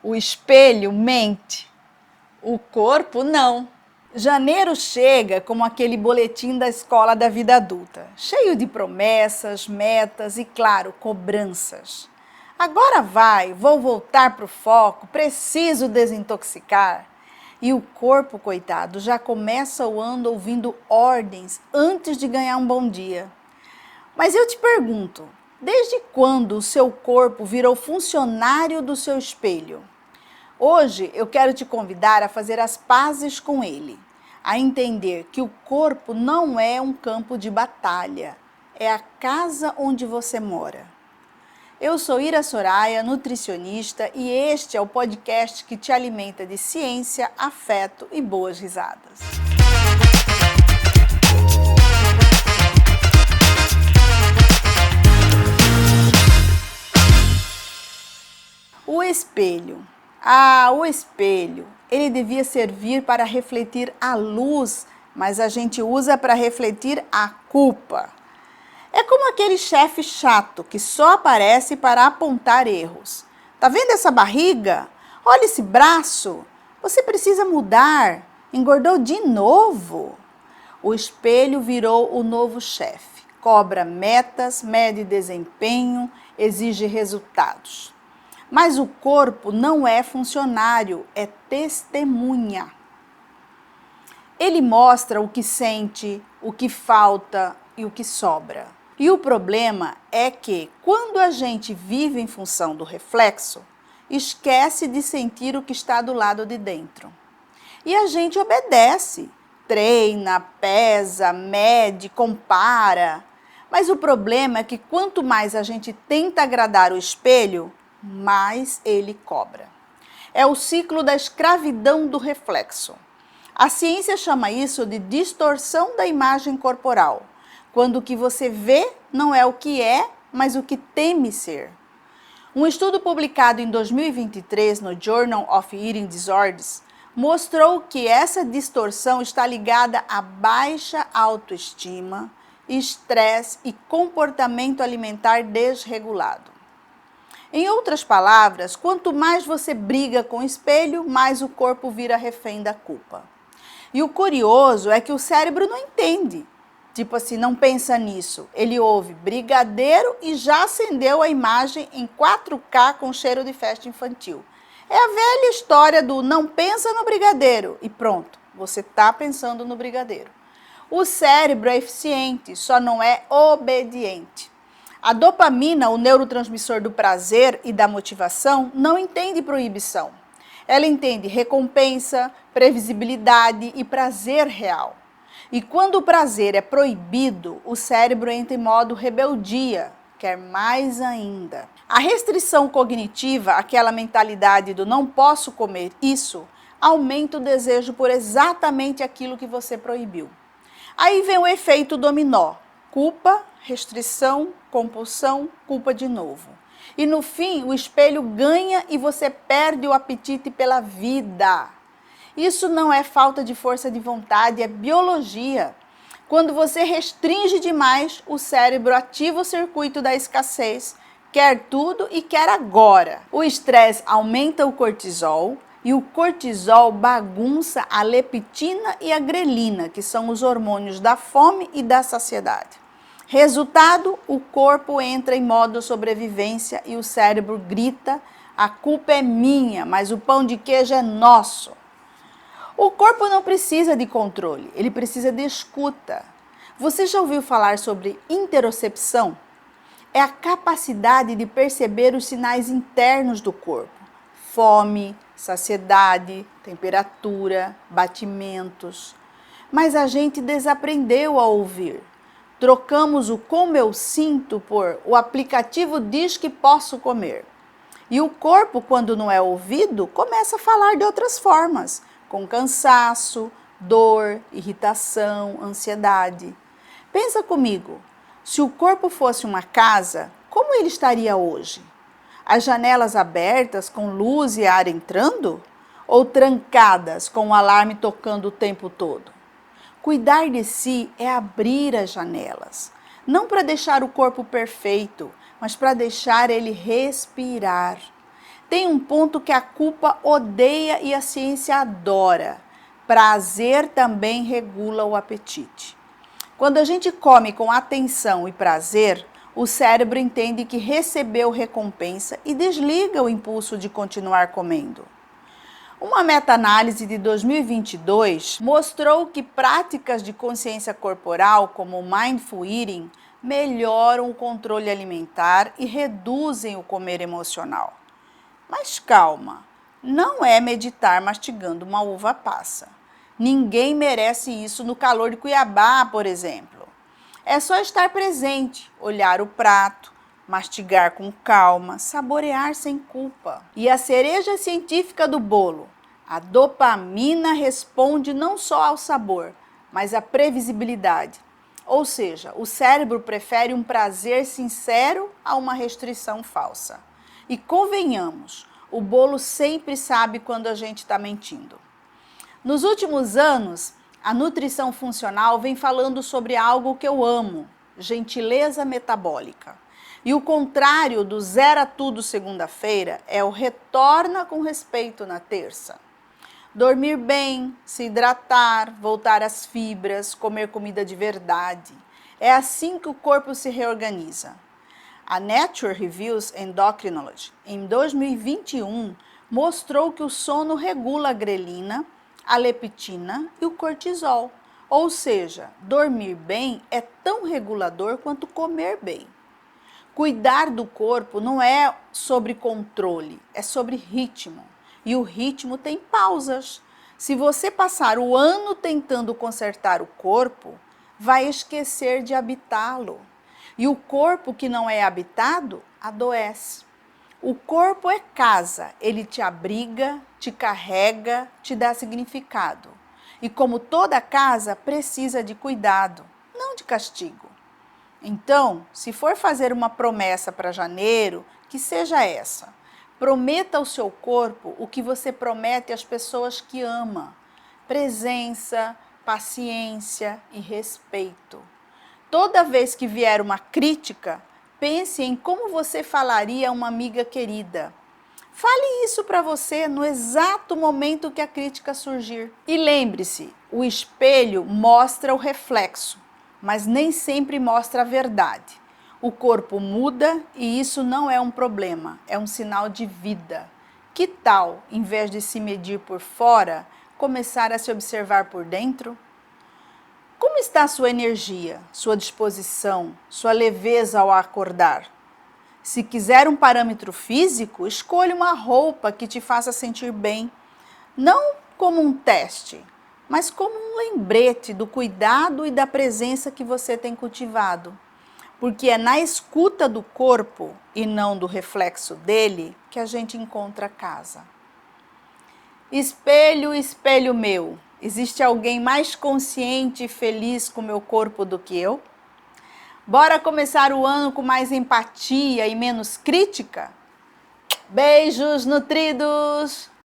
O espelho mente, o corpo não. Janeiro chega como aquele boletim da escola da vida adulta, cheio de promessas, metas e, claro, cobranças. Agora vai, vou voltar para o foco, preciso desintoxicar. E o corpo, coitado, já começa o ano ouvindo ordens antes de ganhar um bom dia. Mas eu te pergunto, desde quando o seu corpo virou funcionário do seu espelho? Hoje eu quero te convidar a fazer as pazes com ele, a entender que o corpo não é um campo de batalha, é a casa onde você mora. Eu sou Ira Soraya, nutricionista, e este é o podcast que te alimenta de ciência, afeto e boas risadas. O espelho. O espelho. Ele devia servir para refletir a luz, mas a gente usa para refletir a culpa. É como aquele chefe chato que só aparece para apontar erros. Tá vendo essa barriga? Olha esse braço. Você precisa mudar. Engordou de novo. O espelho virou o novo chefe. Cobra metas, mede desempenho, exige resultados. Mas o corpo não é funcionário, é testemunha. Ele mostra o que sente, o que falta e o que sobra. E o problema é que, quando a gente vive em função do reflexo, esquece de sentir o que está do lado de dentro. E a gente obedece, treina, pesa, mede, compara. Mas o problema é que quanto mais a gente tenta agradar o espelho, mais ele cobra. É o ciclo da escravidão do reflexo. A ciência chama isso de distorção da imagem corporal, quando o que você vê não é o que é, mas o que teme ser. Um estudo publicado em 2023 no Journal of Eating Disorders mostrou que essa distorção está ligada a baixa autoestima, estresse e comportamento alimentar desregulado. Em outras palavras, quanto mais você briga com o espelho, mais o corpo vira refém da culpa. E o curioso é que o cérebro não entende. Tipo assim, não pensa nisso. Ele ouve brigadeiro e já acendeu a imagem em 4K com cheiro de festa infantil. É a velha história do não pensa no brigadeiro e pronto, você está pensando no brigadeiro. O cérebro é eficiente, só não é obediente. A dopamina, o neurotransmissor do prazer e da motivação, não entende proibição. Ela entende recompensa, previsibilidade e prazer real. E quando o prazer é proibido, o cérebro entra em modo rebeldia, quer mais ainda. A restrição cognitiva, aquela mentalidade do não posso comer isso, aumenta o desejo por exatamente aquilo que você proibiu. Aí vem o efeito dominó. Culpa, restrição, compulsão, culpa de novo. E no fim, o espelho ganha e você perde o apetite pela vida. Isso não é falta de força de vontade, é biologia. Quando você restringe demais, o cérebro ativa o circuito da escassez, quer tudo e quer agora. O estresse aumenta o cortisol e o cortisol bagunça a leptina e a grelina, que são os hormônios da fome e da saciedade. Resultado, o corpo entra em modo sobrevivência e o cérebro grita: a culpa é minha, mas o pão de queijo é nosso. O corpo não precisa de controle, ele precisa de escuta. Você já ouviu falar sobre interocepção? É a capacidade de perceber os sinais internos do corpo. Fome, saciedade, temperatura, batimentos. Mas a gente desaprendeu a ouvir. Trocamos o como eu sinto por o aplicativo diz que posso comer. E o corpo, quando não é ouvido, começa a falar de outras formas, com cansaço, dor, irritação, ansiedade. Pensa comigo, se o corpo fosse uma casa, como ele estaria hoje? As janelas abertas com luz e ar entrando? Ou trancadas com o alarme tocando o tempo todo? Cuidar de si é abrir as janelas, não para deixar o corpo perfeito, mas para deixar ele respirar. Tem um ponto que a culpa odeia e a ciência adora. Prazer também regula o apetite. Quando a gente come com atenção e prazer, o cérebro entende que recebeu recompensa e desliga o impulso de continuar comendo. Uma meta-análise de 2022 mostrou que práticas de consciência corporal, como o Mindful Eating, melhoram o controle alimentar e reduzem o comer emocional. Mas calma, não é meditar mastigando uma uva passa. Ninguém merece isso no calor de Cuiabá, por exemplo. É só estar presente, olhar o prato, mastigar com calma, saborear sem culpa. E a cereja científica do bolo, a dopamina responde não só ao sabor, mas à previsibilidade. Ou seja, o cérebro prefere um prazer sincero a uma restrição falsa. E convenhamos, o bolo sempre sabe quando a gente está mentindo. Nos últimos anos, a nutrição funcional vem falando sobre algo que eu amo, gentileza metabólica. E o contrário do zera tudo segunda-feira é o retorna com respeito na terça. Dormir bem, se hidratar, voltar às fibras, comer comida de verdade. É assim que o corpo se reorganiza. A Nature Reviews Endocrinology, em 2021, mostrou que o sono regula a grelina, a leptina e o cortisol. Ou seja, dormir bem é tão regulador quanto comer bem. Cuidar do corpo não é sobre controle, é sobre ritmo. E o ritmo tem pausas. Se você passar o ano tentando consertar o corpo, vai esquecer de habitá-lo. E o corpo que não é habitado, adoece. O corpo é casa, ele te abriga, te carrega, te dá significado. E como toda casa, precisa de cuidado, não de castigo. Então, se for fazer uma promessa para janeiro, que seja essa. Prometa ao seu corpo o que você promete às pessoas que ama. Presença, paciência e respeito. Toda vez que vier uma crítica, pense em como você falaria a uma amiga querida. Fale isso para você no exato momento que a crítica surgir. E lembre-se, o espelho mostra o reflexo, mas nem sempre mostra a verdade. O corpo muda e isso não é um problema, é um sinal de vida. Que tal, em vez de se medir por fora, começar a se observar por dentro? Como está a sua energia, sua disposição, sua leveza ao acordar? Se quiser um parâmetro físico, escolha uma roupa que te faça sentir bem, não como um teste, mas como um lembrete do cuidado e da presença que você tem cultivado. Porque é na escuta do corpo e não do reflexo dele que a gente encontra a casa. Espelho, espelho meu, existe alguém mais consciente e feliz com o meu corpo do que eu? Bora começar o ano com mais empatia e menos crítica? Beijos nutridos!